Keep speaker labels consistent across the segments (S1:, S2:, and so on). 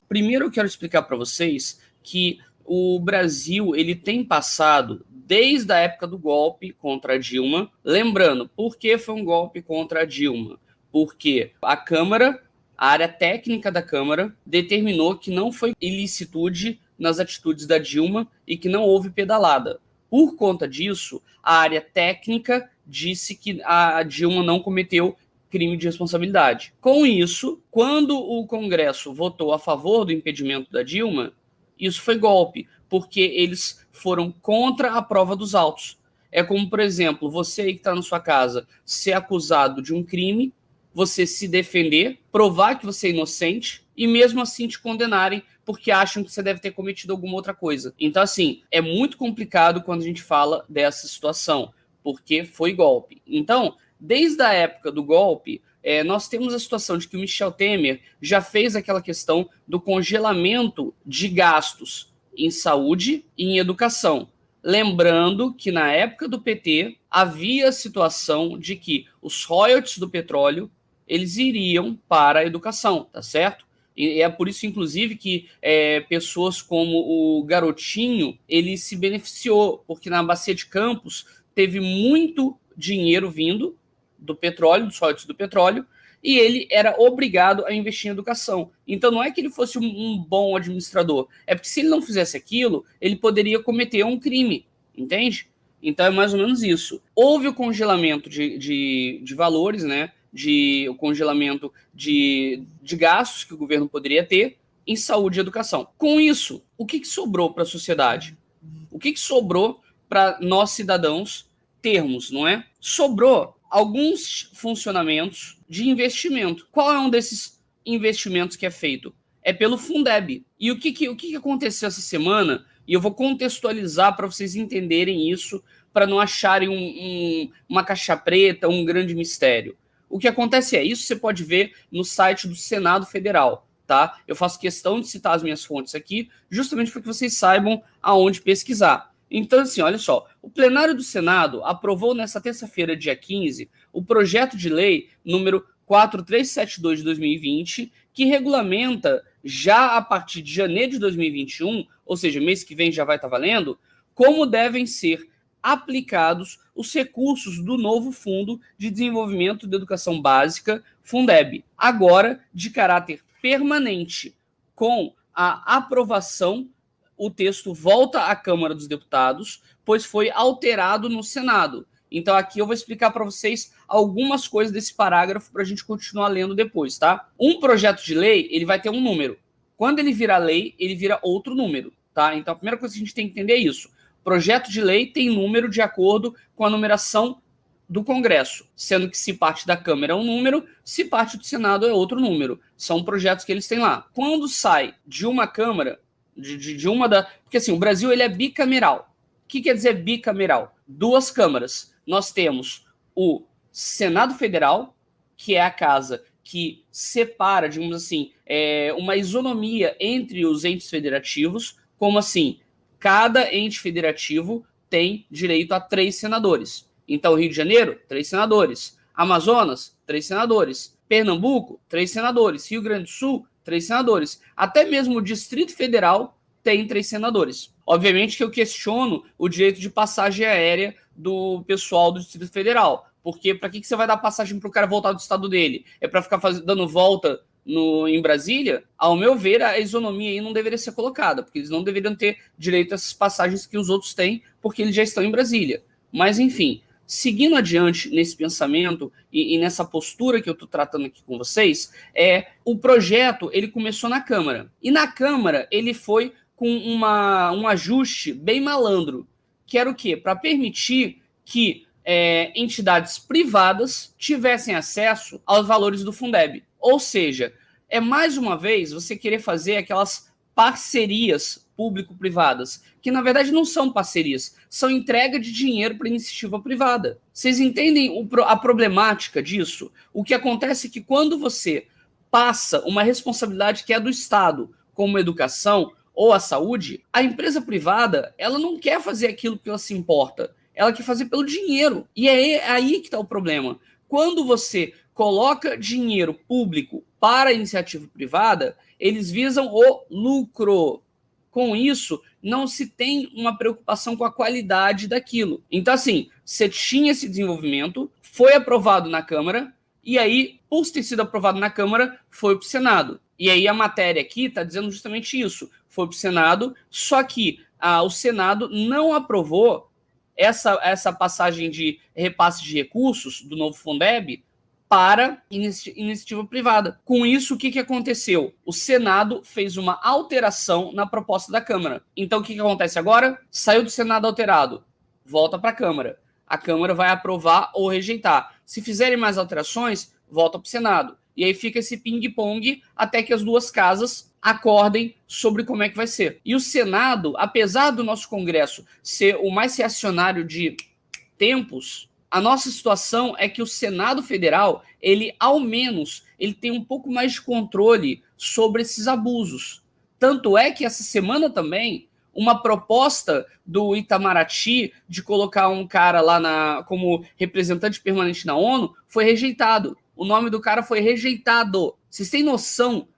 S1: Primeiro eu quero explicar para vocês que o Brasil ele tem passado desde a época do golpe contra a Dilma. Lembrando, por que foi um golpe contra a Dilma? Porque a Câmara, a área técnica da Câmara, determinou que não foi ilicitude nas atitudes da Dilma e que não houve pedalada. Por conta disso, a área técnica disse que a Dilma não cometeu crime de responsabilidade. Com isso, quando o Congresso votou a favor do impedimento da Dilma, isso foi golpe, porque eles foram contra a prova dos autos. É como, por exemplo, você que está na sua casa ser acusado de um crime, você se defender, provar que você é inocente e mesmo assim te condenarem porque acham que você deve ter cometido alguma outra coisa. Então, assim, é muito complicado quando a gente fala dessa situação, porque foi golpe. Então, desde a época do golpe, nós temos a situação de que o Michel Temer já fez aquela questão do congelamento de gastos em saúde e em educação. Lembrando que na época do PT havia a situação de que os royalties do petróleo eles iriam para a educação, tá certo? E é por isso, inclusive, que pessoas como o Garotinho ele se beneficiou, porque na Bacia de Campos teve muito dinheiro vindo do petróleo, dos royalties do petróleo, e ele era obrigado a investir em educação. Então não é que ele fosse um bom administrador, é porque se ele não fizesse aquilo, ele poderia cometer um crime, entende? Então é mais ou menos isso. Houve o congelamento de valores, né? O congelamento de gastos que o governo poderia ter em saúde e educação. Com isso, o que sobrou para a sociedade? O que sobrou para nós cidadãos termos, não é? Sobrou alguns funcionamentos de investimento. Qual é um desses investimentos que é feito? É pelo Fundeb. E o que aconteceu essa semana? E eu vou contextualizar para vocês entenderem isso, para não acharem uma caixa preta, um grande mistério. O que acontece isso você pode ver no site do Senado Federal, tá? Eu faço questão de citar as minhas fontes aqui, justamente para que vocês saibam aonde pesquisar. Então, assim, olha só, o plenário do Senado aprovou nessa terça-feira, dia 15, o projeto de lei número 4372 de 2020, que regulamenta já a partir de janeiro de 2021, ou seja, mês que vem já vai estar valendo, como devem ser aplicados os recursos do novo Fundo de Desenvolvimento da Educação Básica, Fundeb, agora de caráter permanente, com a aprovação. O texto volta à Câmara dos Deputados, pois foi alterado no Senado. Então aqui eu vou explicar para vocês algumas coisas desse parágrafo para a gente continuar lendo depois, tá? Um projeto de lei, ele vai ter um número. Quando ele vira lei, ele vira outro número, tá? Então a primeira coisa que a gente tem que entender é isso. Projeto de lei tem número de acordo com a numeração do Congresso, sendo que se parte da Câmara é um número, se parte do Senado é outro número. São projetos que eles têm lá. Quando sai de uma Câmara, porque assim, o Brasil ele é bicameral. O que quer dizer bicameral? Duas câmaras. Nós temos o Senado Federal, que é a casa que separa, digamos assim, uma isonomia entre os entes federativos, como assim, cada ente federativo tem direito a 3 senadores. Então, Rio de Janeiro, 3 senadores. Amazonas, 3 senadores. Pernambuco, 3 senadores. Rio Grande do Sul, 3 senadores. Até mesmo o Distrito Federal tem 3 senadores. Obviamente que eu questiono o direito de passagem aérea do pessoal do Distrito Federal. Porque para que você vai dar passagem para o cara voltar do estado dele? É para ficar dando volta em Brasília? Ao meu ver, a isonomia aí não deveria ser colocada, porque eles não deveriam ter direito a essas passagens que os outros têm, porque eles já estão em Brasília. Mas, enfim, seguindo adiante nesse pensamento e nessa postura que eu estou tratando aqui com vocês, o projeto ele começou na Câmara. E na Câmara ele foi com um ajuste bem malandro, que era o quê? Para permitir que entidades privadas tivessem acesso aos valores do Fundeb. Ou seja, mais uma vez você querer fazer aquelas parcerias público-privadas, que na verdade não são parcerias, são entrega de dinheiro para iniciativa privada. Vocês entendem a problemática disso? O que acontece é que quando você passa uma responsabilidade que é do Estado, como a educação ou a saúde, a empresa privada ela não quer fazer aquilo que ela se importa. ela quer fazer pelo dinheiro. E é aí que está o problema. Quando você coloca dinheiro público para a iniciativa privada, eles visam o lucro. Com isso, não se tem uma preocupação com a qualidade daquilo. Então, assim, você tinha esse desenvolvimento, foi aprovado na Câmara, e aí, por ter sido aprovado na Câmara, foi para o Senado. E aí a matéria aqui está dizendo justamente isso. Foi para o Senado, só que o Senado não aprovou essa passagem de repasse de recursos do novo Fundeb para iniciativa privada. Com isso, o que aconteceu? O Senado fez uma alteração na proposta da Câmara. Então, o que acontece agora? Saiu do Senado alterado, volta para a Câmara. A Câmara vai aprovar ou rejeitar. Se fizerem mais alterações, volta para o Senado. E aí fica esse ping-pong até que as duas casas acordem sobre como é que vai ser. E o Senado, apesar do nosso Congresso ser o mais reacionário de tempos, a nossa situação é que o Senado Federal, ele ao menos, ele tem um pouco mais de controle sobre esses abusos. Tanto é que essa semana também, uma proposta do Itamaraty de colocar um cara lá como representante permanente na ONU foi rejeitado. O nome do cara foi rejeitado. Vocês têm noção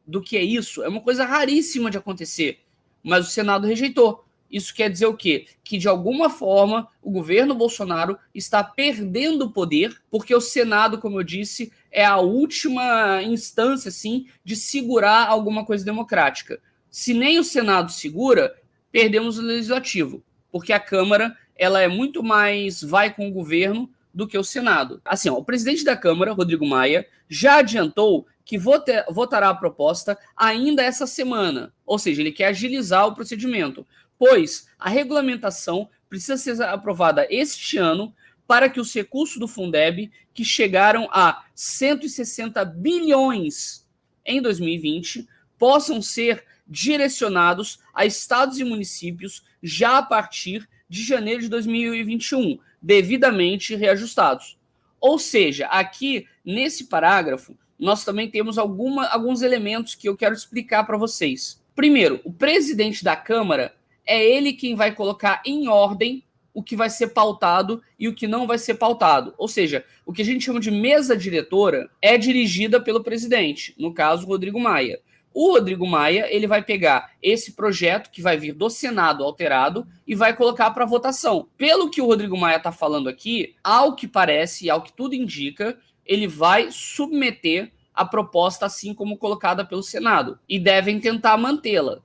S1: do que é isso? É uma coisa raríssima de acontecer. Mas o Senado rejeitou. Isso quer dizer o quê? Que, de alguma forma, o governo Bolsonaro está perdendo poder, porque o Senado, como eu disse, é a última instância, assim, de segurar alguma coisa democrática. Se nem o Senado segura, perdemos o Legislativo, porque a Câmara ela é muito mais vai com o governo do que o Senado. Assim, o presidente da Câmara, Rodrigo Maia, já adiantou que votará a proposta ainda essa semana, ou seja, ele quer agilizar o procedimento, pois a regulamentação precisa ser aprovada este ano para que os recursos do Fundeb, que chegaram a 160 bilhões em 2020, possam ser direcionados a estados e municípios já a partir de janeiro de 2021, devidamente reajustados. Ou seja, aqui nesse parágrafo, nós também temos alguns elementos que eu quero explicar para vocês. Primeiro, o presidente da Câmara é ele quem vai colocar em ordem o que vai ser pautado e o que não vai ser pautado. Ou seja, o que a gente chama de mesa diretora é dirigida pelo presidente, no caso, Rodrigo Maia. O Rodrigo Maia ele vai pegar esse projeto que vai vir do Senado alterado e vai colocar para votação. Pelo que o Rodrigo Maia está falando aqui, ao que parece e ao que tudo indica, ele vai submeter a proposta assim como colocada pelo Senado e devem tentar mantê-la.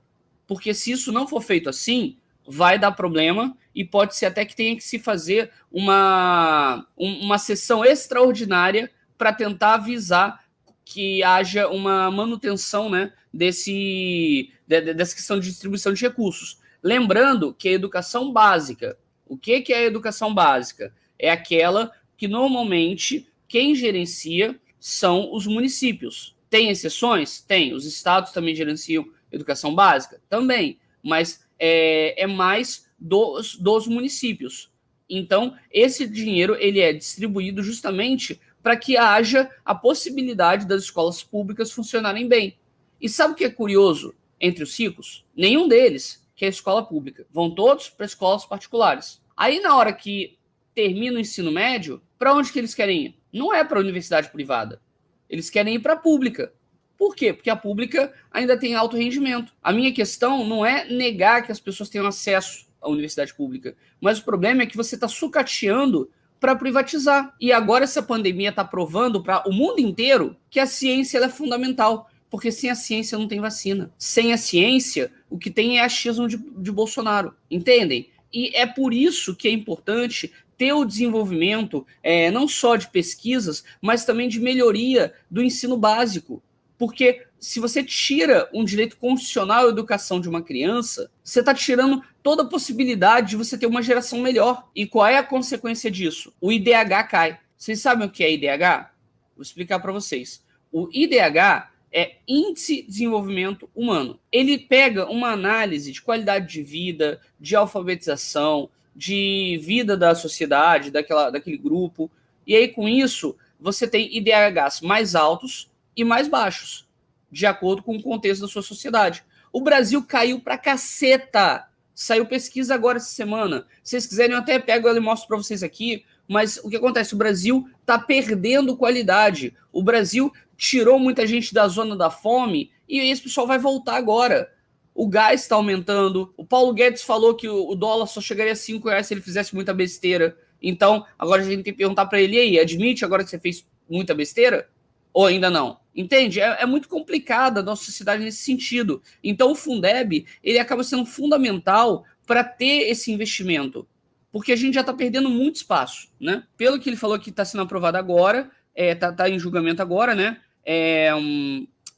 S1: Porque se isso não for feito assim, vai dar problema e pode ser até que tenha que se fazer uma sessão extraordinária para tentar avisar que haja uma manutenção, né, dessa questão de distribuição de recursos. Lembrando que a educação básica, o que é a educação básica? É aquela que normalmente quem gerencia são os municípios. Tem exceções? Tem. Os estados também gerenciam educação básica? Também. Mas é mais dos municípios. Então, esse dinheiro ele é distribuído justamente para que haja a possibilidade das escolas públicas funcionarem bem. E sabe o que é curioso entre os ricos? Nenhum deles quer escola pública. Vão todos para escolas particulares. Aí, na hora que termina o ensino médio, para onde que eles querem ir? Não é para a universidade privada. Eles querem ir para a pública. Por quê? Porque a pública ainda tem alto rendimento. A minha questão não é negar que as pessoas tenham acesso à universidade pública, mas o problema é que você está sucateando para privatizar. E agora essa pandemia está provando para o mundo inteiro que a ciência ela é fundamental, porque sem a ciência não tem vacina. Sem a ciência, o que tem é achismo de Bolsonaro, entendem? E é por isso que é importante ter o desenvolvimento não só de pesquisas, mas também de melhoria do ensino básico. Porque se você tira um direito constitucional à educação de uma criança, você está tirando toda a possibilidade de você ter uma geração melhor. E qual é a consequência disso? O IDH cai. Vocês sabem o que é IDH? Vou explicar para vocês. O IDH é Índice de Desenvolvimento Humano. Ele pega uma análise de qualidade de vida, de alfabetização, de vida da sociedade, daquele grupo. E aí, com isso, você tem IDHs mais altos e mais baixos, de acordo com o contexto da sua sociedade. O Brasil caiu pra caceta. Saiu pesquisa agora essa semana. Se vocês quiserem, eu até pego ela e mostro para vocês aqui. Mas o que acontece? O Brasil está perdendo qualidade. O Brasil tirou muita gente da zona da fome e esse pessoal vai voltar agora. O gás está aumentando. O Paulo Guedes falou que o dólar só chegaria a R$5 se ele fizesse muita besteira. Então, agora a gente tem que perguntar para ele, e aí, admite agora que você fez muita besteira? Ou ainda não? Entende? É muito complicada a nossa sociedade nesse sentido. Então, o Fundeb, ele acaba sendo fundamental para ter esse investimento. Porque a gente já está perdendo muito espaço, né? Pelo que ele falou que está sendo aprovado agora, tá em julgamento agora, né?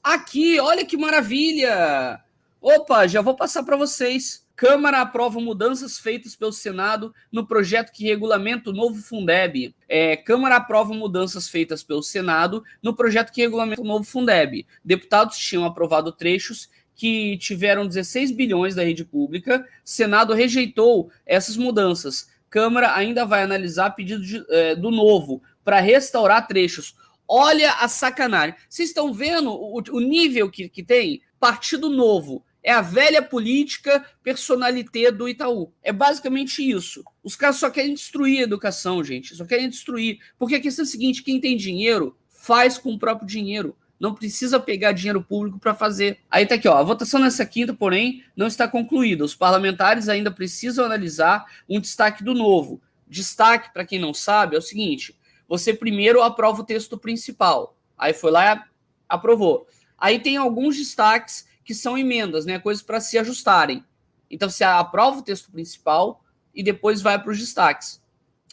S1: Aqui, olha que maravilha! Opa, já vou passar para vocês. Câmara aprova mudanças feitas pelo Senado no projeto que regulamenta o novo Fundeb. Câmara aprova mudanças feitas pelo Senado no projeto que regulamenta o novo Fundeb. Deputados tinham aprovado trechos que tiveram 16 bilhões da rede pública. Senado rejeitou essas mudanças. Câmara ainda vai analisar pedido do novo para restaurar trechos. Olha a sacanagem. Vocês estão vendo o nível que tem? Partido Novo. É a velha política personalité do Itaú. É basicamente isso. Os caras só querem destruir a educação, gente. Só querem destruir. Porque a questão é a seguinte, quem tem dinheiro, faz com o próprio dinheiro. Não precisa pegar dinheiro público para fazer. Aí tá aqui, ó. A votação nessa quinta, porém, não está concluída. Os parlamentares ainda precisam analisar um destaque do novo. Destaque, para quem não sabe, é o seguinte. Você primeiro aprova o texto principal. Aí foi lá e aprovou. Aí tem alguns destaques que são emendas, né? Coisas para se ajustarem. Então, você aprova o texto principal e depois vai para os destaques.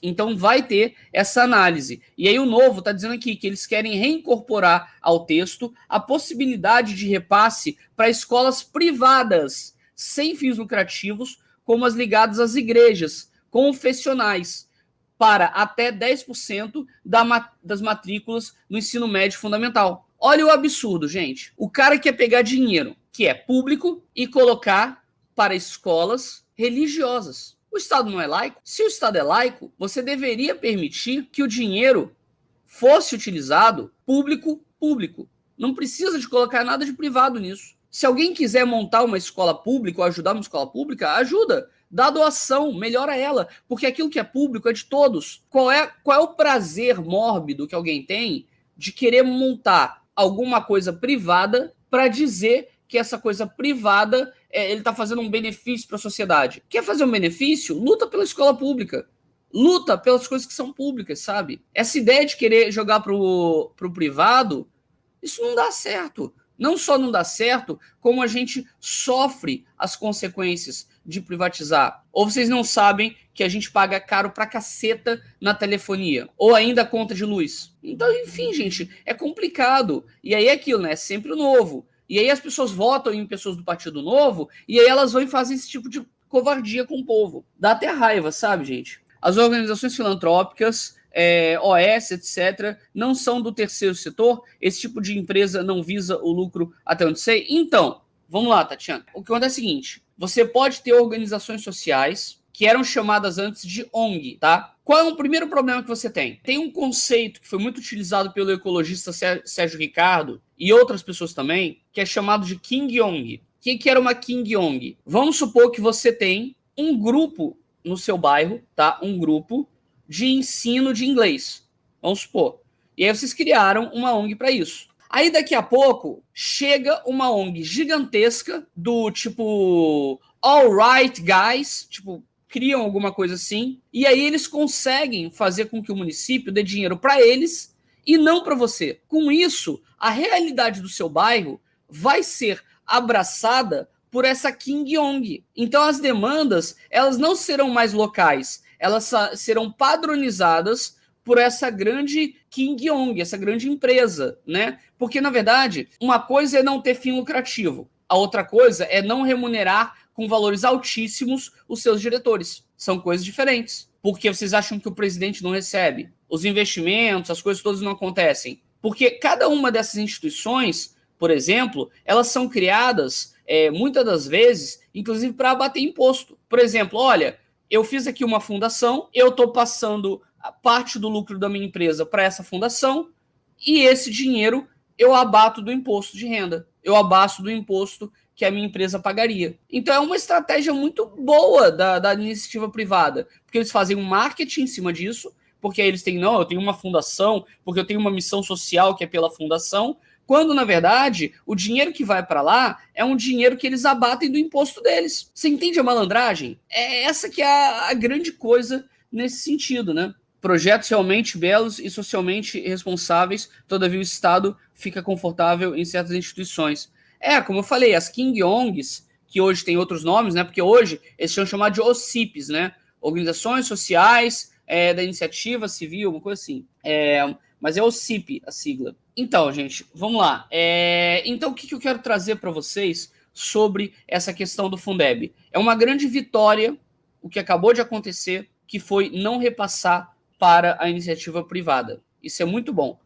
S1: Então, vai ter essa análise. E aí, o novo está dizendo aqui que eles querem reincorporar ao texto a possibilidade de repasse para escolas privadas, sem fins lucrativos, como as ligadas às igrejas, confessionais, para até 10% das matrículas no ensino médio fundamental. Olha o absurdo, gente. O cara quer pegar dinheiro que é público e colocar para escolas religiosas. O Estado não é laico? Se o Estado é laico, você deveria permitir que o dinheiro fosse utilizado público. Não precisa de colocar nada de privado nisso. Se alguém quiser montar uma escola pública ou ajudar uma escola pública, ajuda. Dá doação, melhora ela. Porque aquilo que é público é de todos. Qual é o prazer mórbido que alguém tem de querer montar alguma coisa privada para dizer que essa coisa privada ele está fazendo um benefício para a sociedade? Quer fazer um benefício? Luta pela escola pública. Luta pelas coisas que são públicas, sabe? Essa ideia de querer jogar pro privado, isso não dá certo. Não só não dá certo, como a gente sofre as consequências de privatizar. Ou vocês não sabem que a gente paga caro pra caceta na telefonia, ou ainda a conta de luz. Então, enfim, gente, é complicado. E aí é aquilo, né? É sempre o novo. E aí as pessoas votam em pessoas do Partido Novo, e aí elas vão e fazem esse tipo de covardia com o povo. Dá até raiva, sabe, gente? As organizações filantrópicas, OS, etc., não são do terceiro setor. Esse tipo de empresa não visa o lucro, até onde sei. Então, vamos lá, Tatiana. O que acontece é o seguinte, você pode ter organizações sociais que eram chamadas antes de ONG, tá? Qual é o primeiro problema que você tem? Tem um conceito que foi muito utilizado pelo ecologista Sérgio Ricardo e outras pessoas também, que é chamado de King Yong. O que era uma King Yong? Vamos supor que você tem um grupo no seu bairro, tá? Um grupo de ensino de inglês. Vamos supor. E aí vocês criaram uma ONG para isso. Aí daqui a pouco chega uma ONG gigantesca do tipo All Right Guys, tipo, criam alguma coisa assim, e aí eles conseguem fazer com que o município dê dinheiro para eles e não para você. Com isso, a realidade do seu bairro vai ser abraçada por essa King Yong. Então as demandas, elas não serão mais locais, elas serão padronizadas por essa grande King Yong, essa grande empresa, né? Porque, na verdade, uma coisa é não ter fim lucrativo, a outra coisa é não remunerar com valores altíssimos os seus diretores. São coisas diferentes. Porque vocês acham que o presidente não recebe? Os investimentos, as coisas todas não acontecem. Porque cada uma dessas instituições, por exemplo, elas são criadas, muitas das vezes, inclusive para abater imposto. Por exemplo, olha, eu fiz aqui uma fundação, eu estou passando parte do lucro da minha empresa para essa fundação, e esse dinheiro eu abato do imposto de renda, eu abasto do imposto que a minha empresa pagaria. Então é uma estratégia muito boa da iniciativa privada, porque eles fazem um marketing em cima disso, porque aí eles têm, não, eu tenho uma fundação, porque eu tenho uma missão social que é pela fundação, quando, na verdade, o dinheiro que vai para lá é um dinheiro que eles abatem do imposto deles. Você entende a malandragem? É essa que é a grande coisa nesse sentido, né? Projetos realmente belos e socialmente responsáveis, todavia o Estado fica confortável em certas instituições. Como eu falei, as King Ongs, que hoje tem outros nomes, né? Porque hoje eles são chamados de OCIPs, né? Organizações Sociais da Iniciativa Civil, uma coisa assim. Mas é OCIP a sigla. Então, gente, vamos lá. Então, o que eu quero trazer para vocês sobre essa questão do Fundeb? É uma grande vitória o que acabou de acontecer, que foi não repassar para a iniciativa privada. Isso é muito bom.